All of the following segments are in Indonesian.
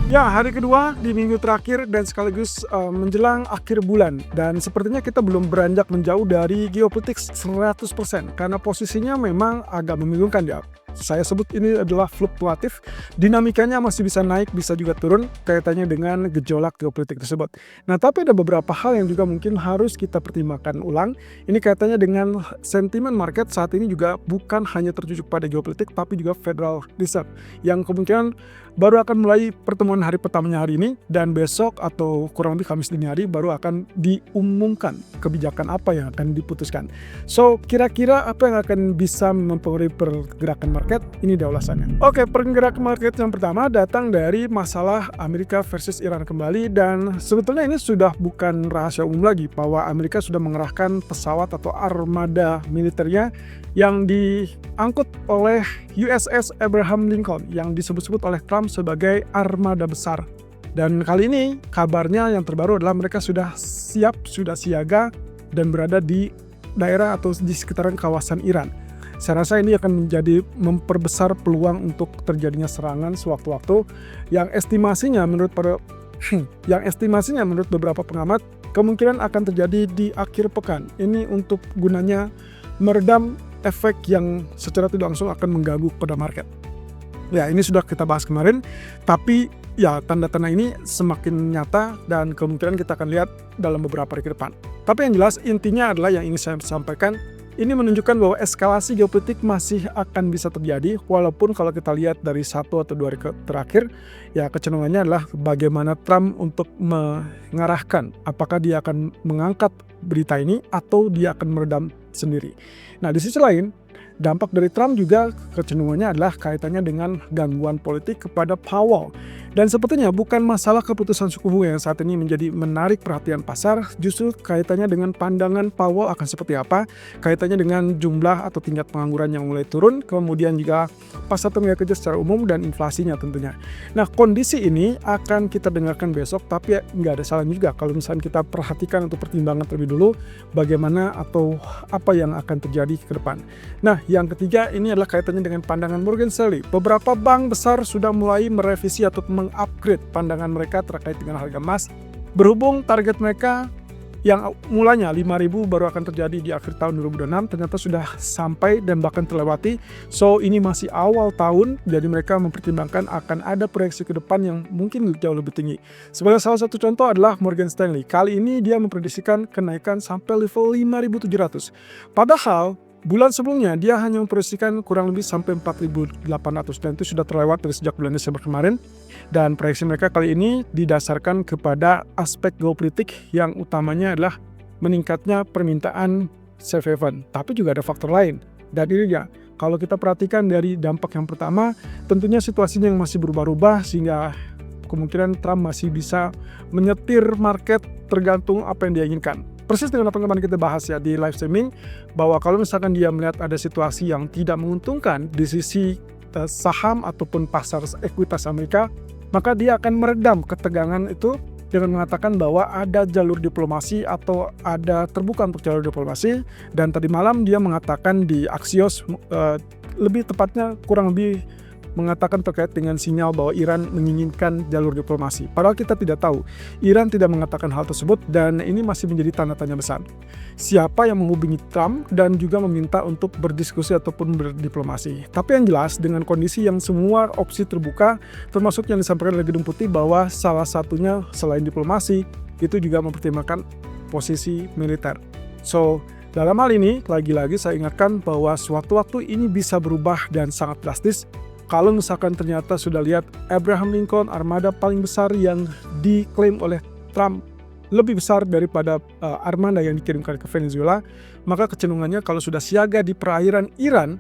Ya, hari kedua di minggu terakhir dan sekaligus menjelang akhir bulan, dan sepertinya kita belum beranjak menjauh dari geopolitik 100% karena posisinya memang agak membingungkan ya. Saya sebut ini adalah fluktuatif, dinamikanya masih bisa naik, bisa juga turun kaitannya dengan gejolak geopolitik tersebut. Nah, tapi ada beberapa hal yang juga mungkin harus kita pertimbangkan ulang. Ini kaitannya dengan sentimen market saat ini juga bukan hanya tertuju pada geopolitik, tapi juga Federal Reserve yang kemungkinan baru akan mulai pertemuan hari pertamanya hari ini, dan besok atau kurang lebih Kamis dini hari baru akan diumumkan kebijakan apa yang akan diputuskan. So, kira-kira apa yang akan bisa mempengaruhi pergerakan market? Ini dia ulasannya. Oke, pergerakan market yang pertama datang dari masalah Amerika versus Iran kembali, dan sebetulnya ini sudah bukan rahasia umum lagi bahwa Amerika sudah mengerahkan pesawat atau armada militernya yang diangkut oleh USS Abraham Lincoln yang disebut-sebut oleh Trump sebagai armada besar. Dan kali ini kabarnya yang terbaru adalah mereka sudah siap, sudah siaga dan berada di daerah atau di sekitaran kawasan Iran. Saya rasa ini akan menjadi memperbesar peluang untuk terjadinya serangan sewaktu-waktu yang estimasinya menurut beberapa pengamat kemungkinan akan terjadi di akhir pekan. Ini untuk gunanya meredam efek yang secara tidak langsung akan mengganggu pada market. Ya, ini sudah kita bahas kemarin, tapi ya tanda-tanda ini semakin nyata dan kemungkinan kita akan lihat dalam beberapa hari ke depan. Tapi yang jelas intinya adalah yang ingin saya sampaikan, ini menunjukkan bahwa eskalasi geopolitik masih akan bisa terjadi, walaupun kalau kita lihat dari 1 atau 2 hari terakhir, ya kecenderungannya adalah bagaimana Trump untuk mengarahkan apakah dia akan mengangkat berita ini atau dia akan meredam sendiri. Nah, di sisi lain, dampak dari Trump juga kecenderungannya adalah kaitannya dengan gangguan politik kepada Powell. Dan sepertinya bukan masalah keputusan suku bunga yang saat ini menjadi menarik perhatian pasar, justru kaitannya dengan pandangan Powell akan seperti apa, kaitannya dengan jumlah atau tingkat pengangguran yang mulai turun, kemudian juga pasar tenaga kerja secara umum dan inflasinya tentunya. Nah, kondisi ini akan kita dengarkan besok, tapi nggak ada salahnya juga kalau misalnya kita perhatikan atau pertimbangkan terlebih dulu bagaimana atau apa yang akan terjadi ke depan. Nah, yang ketiga ini adalah kaitannya dengan pandangan Morgan Stanley. Beberapa bank besar sudah mulai merevisi atau mengupgrade pandangan mereka terkait dengan harga emas. Berhubung target mereka yang mulanya 5.000 baru akan terjadi di akhir tahun 2026 ternyata sudah sampai dan bahkan terlewati. So, ini masih awal tahun, jadi mereka mempertimbangkan akan ada proyeksi ke depan yang mungkin jauh lebih tinggi. Sebagai salah satu contoh adalah Morgan Stanley. Kali ini dia memprediksikan kenaikan sampai level 5.700. Padahal bulan sebelumnya dia hanya memprediksikan kurang lebih sampai 4.800, dan itu sudah terlewat dari sejak bulan Desember kemarin. Dan proyeksi mereka kali ini didasarkan kepada aspek geopolitik yang utamanya adalah meningkatnya permintaan safe haven. Tapi juga ada faktor lain. Dan ini ya, kalau kita perhatikan dari dampak yang pertama, tentunya situasinya yang masih berubah-ubah sehingga kemungkinan Trump masih bisa menyetir market tergantung apa yang dia inginkan. Persis dengan apa yang kemarin kita bahas ya di live streaming, bahwa kalau misalkan dia melihat ada situasi yang tidak menguntungkan di sisi saham ataupun pasar ekuitas Amerika, maka dia akan meredam ketegangan itu dengan mengatakan bahwa ada jalur diplomasi atau ada terbuka untuk jalur diplomasi. Dan tadi malam dia mengatakan di Axios, lebih tepatnya kurang lebih mengatakan terkait dengan sinyal bahwa Iran menginginkan jalur diplomasi. Padahal kita tidak tahu, Iran tidak mengatakan hal tersebut, dan ini masih menjadi tanda tanya besar. Siapa yang menghubungi Trump dan juga meminta untuk berdiskusi ataupun berdiplomasi. Tapi yang jelas dengan kondisi yang semua opsi terbuka, termasuk yang disampaikan oleh Gedung Putih bahwa salah satunya selain diplomasi, itu juga mempertimbangkan posisi militer. So, dalam hal ini, lagi-lagi saya ingatkan bahwa suatu waktu ini bisa berubah dan sangat drastis. Kalau misalkan ternyata sudah lihat Abraham Lincoln, armada paling besar yang diklaim oleh Trump lebih besar daripada armada yang dikirimkan ke Venezuela, maka kecenderungannya kalau sudah siaga di perairan Iran,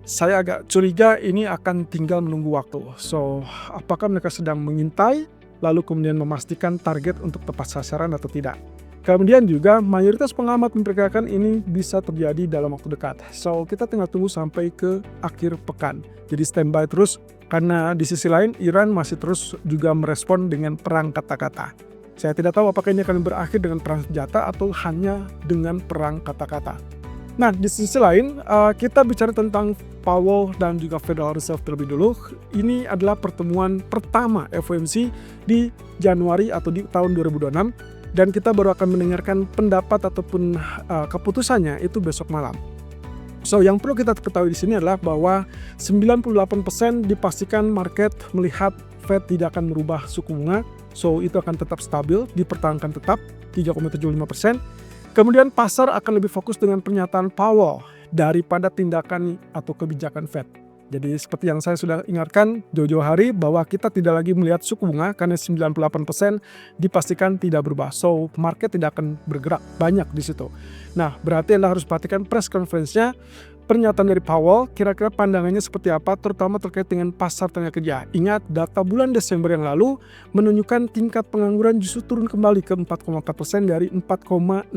saya agak curiga ini akan tinggal menunggu waktu. So, apakah mereka sedang mengintai, lalu kemudian memastikan target untuk tepat sasaran atau tidak? Kemudian juga mayoritas pengamat memperkirakan ini bisa terjadi dalam waktu dekat. So, kita tinggal tunggu sampai ke akhir pekan. Jadi standby terus, karena di sisi lain Iran masih terus juga merespon dengan perang kata-kata. Saya tidak tahu apakah ini akan berakhir dengan perang senjata atau hanya dengan perang kata-kata. Nah, di sisi lain, kita bicara tentang Powell dan juga Federal Reserve terlebih dulu. Ini adalah pertemuan pertama FOMC di Januari atau di tahun 2026, dan kita baru akan mendengarkan pendapat ataupun keputusannya itu besok malam. So, yang perlu kita ketahui di sini adalah bahwa 98% dipastikan market melihat Fed tidak akan merubah suku bunga. So, itu akan tetap stabil, dipertahankan tetap 3,75%. Kemudian pasar akan lebih fokus dengan pernyataan Powell daripada tindakan atau kebijakan Fed. Jadi seperti yang saya sudah ingatkan jauh-jauh hari bahwa kita tidak lagi melihat suku bunga karena 98% dipastikan tidak berubah. So, market tidak akan bergerak banyak di situ. Nah, berarti Anda harus perhatikan press conference-nya, pernyataan dari Powell, kira-kira pandangannya seperti apa, terutama terkait dengan pasar tenaga kerja. Ingat, data bulan Desember yang lalu menunjukkan tingkat pengangguran justru turun kembali ke 4,4% dari 4,6%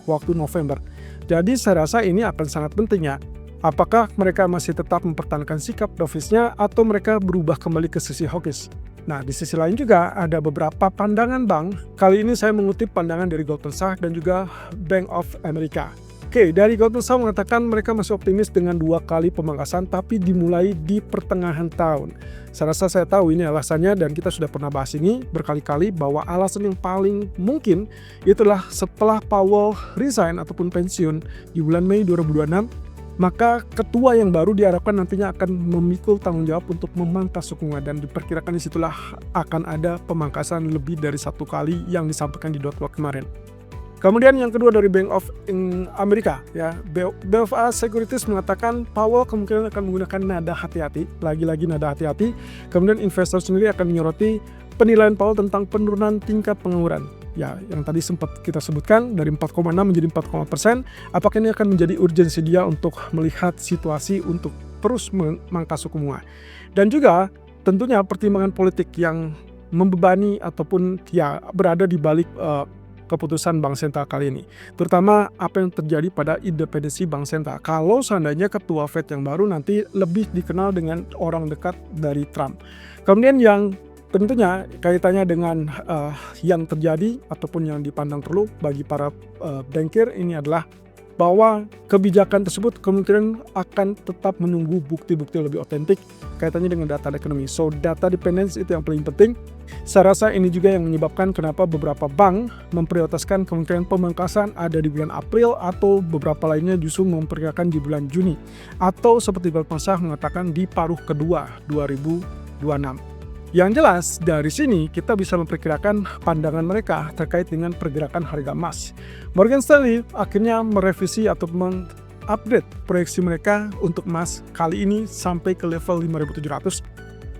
waktu November. Jadi saya rasa ini akan sangat penting ya. Apakah mereka masih tetap mempertahankan sikap dovish-nya atau mereka berubah kembali ke sisi hawkish? Nah, di sisi lain juga ada beberapa pandangan bank. Kali ini saya mengutip pandangan dari Goldman Sachs dan juga Bank of America. Oke, dari Goldman Sachs mengatakan mereka masih optimis dengan 2 kali pemangkasan tapi dimulai di pertengahan tahun. Saya rasa saya tahu ini alasannya dan kita sudah pernah bahas ini berkali-kali bahwa alasan yang paling mungkin itulah setelah Powell resign ataupun pensiun di bulan Mei 2026, maka ketua yang baru diharapkan nantinya akan memikul tanggung jawab untuk memangkas suku bunga, dan diperkirakan disitulah akan ada pemangkasan lebih dari 1 kali yang disampaikan di dot plot kemarin. Kemudian yang kedua dari Bank of America, ya, BofA Securities mengatakan Powell kemungkinan akan menggunakan nada hati-hati, lagi-lagi nada hati-hati. Kemudian investor sendiri akan menyoroti penilaian Powell tentang penurunan tingkat pengangguran. Ya, yang tadi sempat kita sebutkan dari 4,6 menjadi 4,0%. Apakah ini akan menjadi urgensi dia untuk melihat situasi untuk terus memangkas suku bunga? Dan juga tentunya pertimbangan politik yang membebani ataupun ya berada di balik keputusan Bank Sentral kali ini. Terutama apa yang terjadi pada independensi Bank Sentral. Kalau seandainya ketua Fed yang baru nanti lebih dikenal dengan orang dekat dari Trump. Kemudian yang tentunya kaitannya dengan yang terjadi ataupun yang dipandang perlu bagi para bankir ini adalah bahwa kebijakan tersebut kemungkinan akan tetap menunggu bukti-bukti lebih otentik kaitannya dengan data ekonomi. So, data dependence itu yang paling penting. Saya rasa ini juga yang menyebabkan kenapa beberapa bank memprioritaskan kemungkinan pemangkasan ada di bulan April atau beberapa lainnya justru memperkirakan di bulan Juni. Atau seperti Goldman Sachs mengatakan di paruh kedua 2026. Yang jelas dari sini kita bisa memperkirakan pandangan mereka terkait dengan pergerakan harga emas. Morgan Stanley akhirnya merevisi atau mengupdate proyeksi mereka untuk emas kali ini sampai ke level 5.700.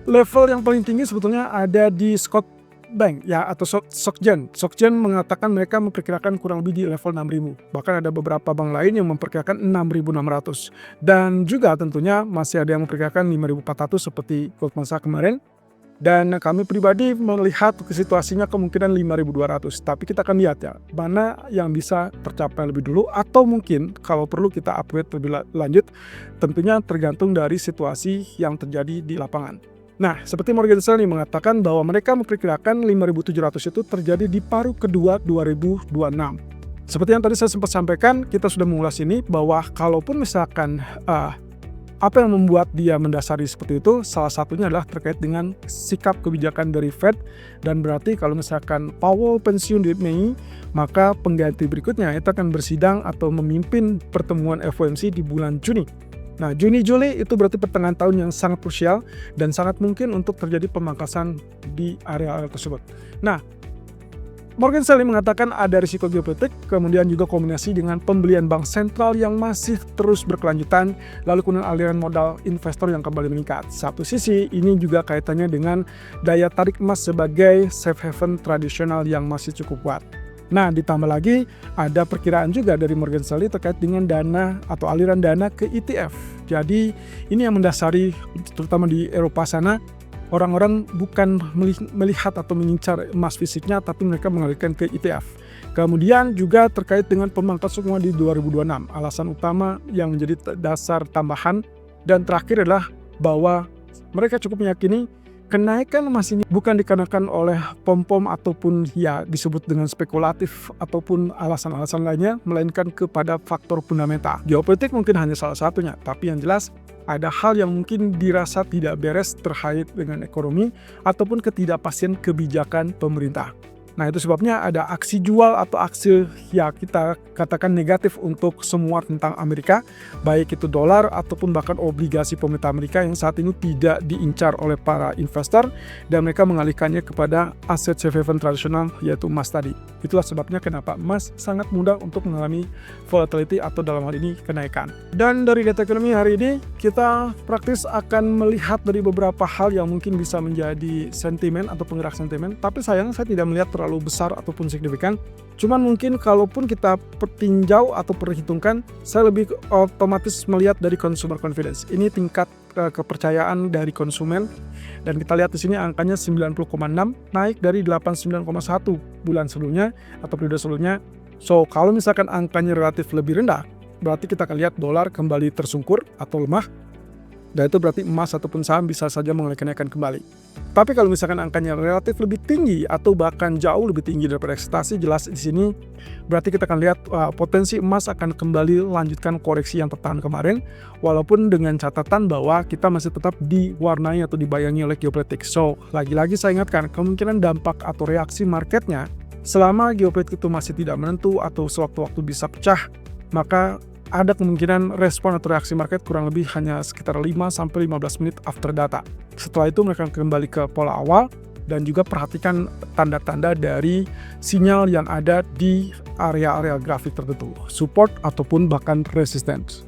Level yang paling tinggi sebetulnya ada di Scott Bank ya, atau SocGen. SocGen mengatakan mereka memperkirakan kurang lebih di level 6.000. Bahkan ada beberapa bank lain yang memperkirakan 6.600. Dan juga tentunya masih ada yang memperkirakan 5.400 seperti Goldman Sachs kemarin. Dan kami pribadi melihat situasinya kemungkinan 5.200. Tapi kita akan lihat ya, mana yang bisa tercapai lebih dulu atau mungkin kalau perlu kita upgrade lebih lanjut. Tentunya tergantung dari situasi yang terjadi di lapangan. Nah, seperti Morgan Stanley mengatakan bahwa mereka memperkirakan 5.700 itu terjadi di paruh kedua 2026. Seperti yang tadi saya sempat sampaikan, kita sudah mengulas ini bahwa kalaupun misalkan apa yang membuat dia mendasari seperti itu, salah satunya adalah terkait dengan sikap kebijakan dari Fed, dan berarti kalau misalkan Powell pensiun di Mei, maka pengganti berikutnya itu akan bersidang atau memimpin pertemuan FOMC di bulan Juni. Nah, Juni-Juli itu berarti pertengahan tahun yang sangat krusial dan sangat mungkin untuk terjadi pemangkasan di area tersebut. Nah, Morgan Stanley mengatakan ada risiko geopolitik, kemudian juga kombinasi dengan pembelian bank sentral yang masih terus berkelanjutan, lalu kemudian aliran modal investor yang kembali meningkat. Satu sisi, ini juga kaitannya dengan daya tarik emas sebagai safe haven tradisional yang masih cukup kuat. Nah, ditambah lagi ada perkiraan juga dari Morgan Stanley terkait dengan dana atau aliran dana ke ETF. Jadi ini yang mendasari terutama di Eropa sana, orang-orang bukan melihat atau mengincar emas fisiknya, tapi mereka mengalirkan ke ETF. Kemudian juga terkait dengan pemangkas suku bunga di 2026. Alasan utama yang menjadi dasar tambahan dan terakhir adalah bahwa mereka cukup meyakini Kenaikan emas ini bukan dikarenakan oleh pom-pom ataupun ya disebut dengan spekulatif ataupun alasan-alasan lainnya, melainkan kepada faktor fundamental. Geopolitik mungkin hanya salah satunya, tapi yang jelas ada hal yang mungkin dirasa tidak beres terkait dengan ekonomi ataupun ketidakpastian kebijakan pemerintah. Nah, itu sebabnya ada aksi jual atau aksi ya kita katakan negatif untuk semua tentang Amerika, baik itu dolar ataupun bahkan obligasi pemerintah Amerika yang saat ini tidak diincar oleh para investor dan mereka mengalihkannya kepada aset safe haven tradisional yaitu emas tadi. Itulah sebabnya kenapa emas sangat mudah untuk mengalami volatility atau dalam hal ini kenaikan. Dan dari data ekonomi hari ini kita praktis akan melihat dari beberapa hal yang mungkin bisa menjadi sentimen atau penggerak sentimen, tapi sayang saya tidak melihat terlalu besar ataupun signifikan. Cuman mungkin kalaupun kita pertinjau atau perhitungkan, saya lebih otomatis melihat dari consumer confidence. Ini tingkat kepercayaan dari konsumen dan kita lihat di sini angkanya 90,6 naik dari 89,1 bulan sebelumnya atau periode sebelumnya. So kalau misalkan angkanya relatif lebih rendah, berarti kita akan lihat dolar kembali tersungkur atau lemah. Dan itu berarti emas ataupun saham bisa saja mengalami kenaikan kembali. Tapi kalau misalkan angkanya relatif lebih tinggi atau bahkan jauh lebih tinggi daripada ekspektasi, jelas di sini berarti kita akan lihat potensi emas akan kembali lanjutkan koreksi yang tertahan kemarin, walaupun dengan catatan bahwa kita masih tetap diwarnai atau dibayangi oleh geopolitik. So, lagi-lagi saya ingatkan, kemungkinan dampak atau reaksi marketnya selama geopolitik itu masih tidak menentu atau sewaktu-waktu bisa pecah, maka ada kemungkinan respon atau reaksi market kurang lebih hanya sekitar 5-15 menit after data. Setelah itu mereka kembali ke pola awal dan juga perhatikan tanda-tanda dari sinyal yang ada di area-area grafik tertentu, support ataupun bahkan resistance.